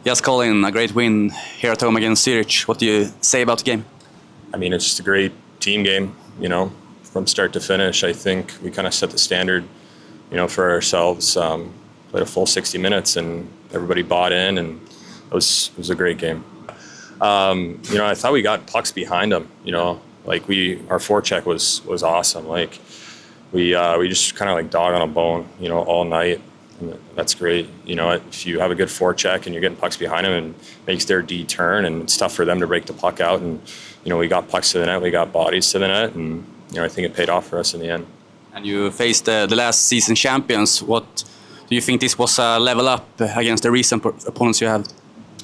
Yes, Collin, a great win here at home against Zurich. What do you say about the game? I mean, it's just a great team game, from start to finish. I think we kind of set the standard, for ourselves. Played a full 60 minutes and everybody bought in, and it was a great game. I thought we got pucks behind them, our forecheck was awesome. Like we just kind of like dog on a bone, all night. And that's great. If you have a good forecheck and you're getting pucks behind them, and makes their D turn, and it's tough for them to break the puck out. And we got pucks to the net, we got bodies to the net, and I think it paid off for us in the end. And you faced the last season champions. What do you think this was a level up against the recent opponents you have?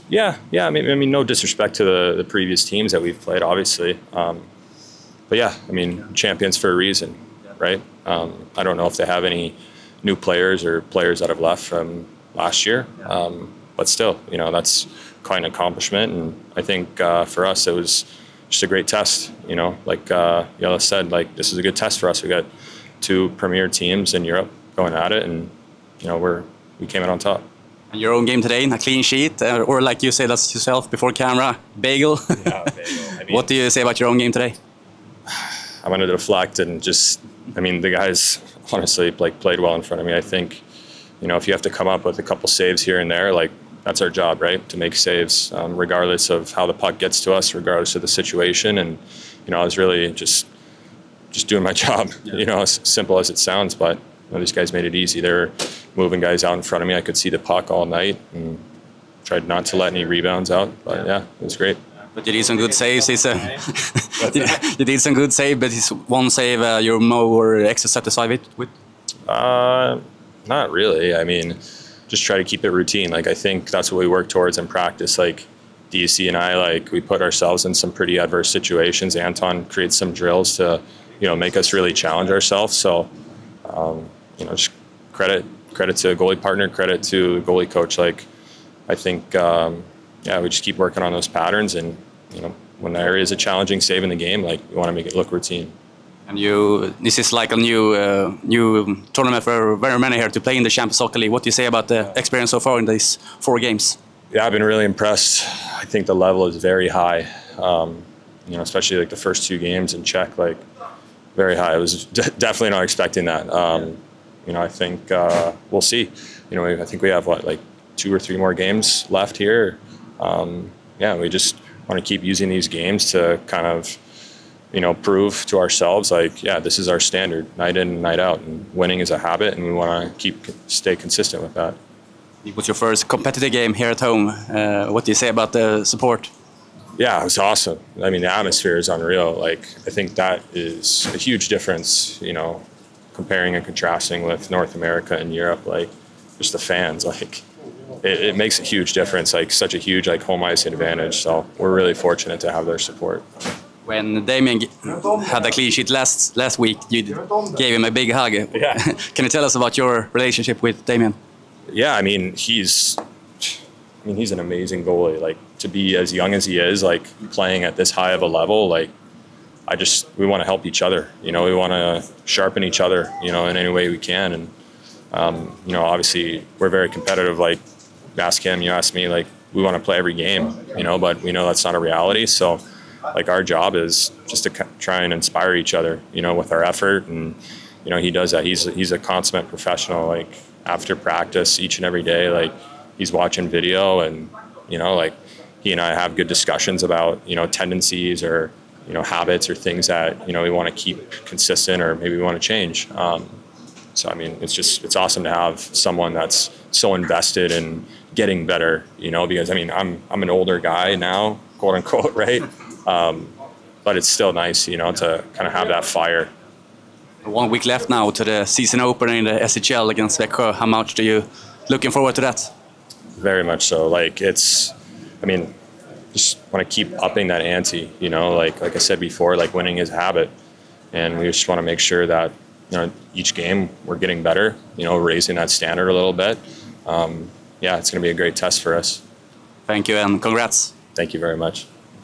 Yeah. I mean, no disrespect to the previous teams that we've played, obviously. But yeah, I mean, champions for a reason, right? I don't know if they have any new players or players that have left from last year. But still, that's quite an accomplishment. And I think for us, it was just a great test. Like Yella said, like this is a good test for us. We got two premier teams in Europe going at it, and we came out on top. And your own game today, a clean sheet, or like you say, that's yourself before camera, bagel. Yeah, bagel. I mean, what do you say about your own game today? I'm going to deflect and the guys honestly played well in front of me. I think, if you have to come up with a couple saves here and there, like that's our job, right? To make saves, regardless of how the puck gets to us, regardless of the situation. And, I was really just doing my job, as simple as it sounds, but these guys made it easy. They were moving guys out in front of me. I could see the puck all night and tried not to let any rebounds out, but yeah, it was great. But you did some good saves. You did some good saves, but it's one save you're more extra satisfied with? Not really. I mean, just try to keep it routine. Like I think that's what we work towards in practice. Like DSC and I, we put ourselves in some pretty adverse situations. Anton creates some drills to, make us really challenge ourselves. So, just credit to the goalie partner, credit to the goalie coach. I think, we just keep working on those patterns, and when there is a challenging save in the game, we want to make it look routine. And this is like a new tournament for very many here to play in the Champions Soccer League. What do you say about the experience so far in these 4 games? Yeah, I've been really impressed. I think the level is very high. Especially the first 2 games in Czech, very high. I was definitely not expecting that. I think we'll see. I think we have 2 or 3 more games left here. We just want to keep using these games to kind of, prove to ourselves, this is our standard, night in and night out, and winning is a habit, and we want to stay consistent with that. It was your first competitive game here at home. What do you say about the support? Yeah, it was awesome. I mean, the atmosphere is unreal. I think that is a huge difference, comparing and contrasting with North America and Europe. Just the fans, it makes a huge difference, such a huge home ice advantage. So we're really fortunate to have their support. When Damien had a clean sheet last week, you gave him a big hug. Yeah. Can you tell us about your relationship with Damien? Yeah, I mean, he's an amazing goalie. To be as young as he is, playing at this high of a level, we want to help each other. We want to sharpen each other, in any way we can. And obviously we're very competitive. You ask him, you ask me, we want to play every game, but we know that's not a reality. So our job is just to try and inspire each other, with our effort. And, he does that. He's a consummate professional. After practice each and every day, he's watching video, and, he and I have good discussions about, tendencies or, habits or things that, we want to keep consistent or maybe we want to change. So, I mean, it's awesome to have someone that's so invested in getting better, because, I mean, I'm an older guy now, quote unquote, right? But it's still nice, to kind of have that fire. 1 week left now to the season opener in the SHL against Växjö. How much are you looking forward to that? Very much so. Just want to keep upping that ante, like I said before, winning is a habit. And we just want to make sure that, each game we're getting better, raising that standard a little bit. It's going to be a great test for us. Thank you and congrats. Thank you very much.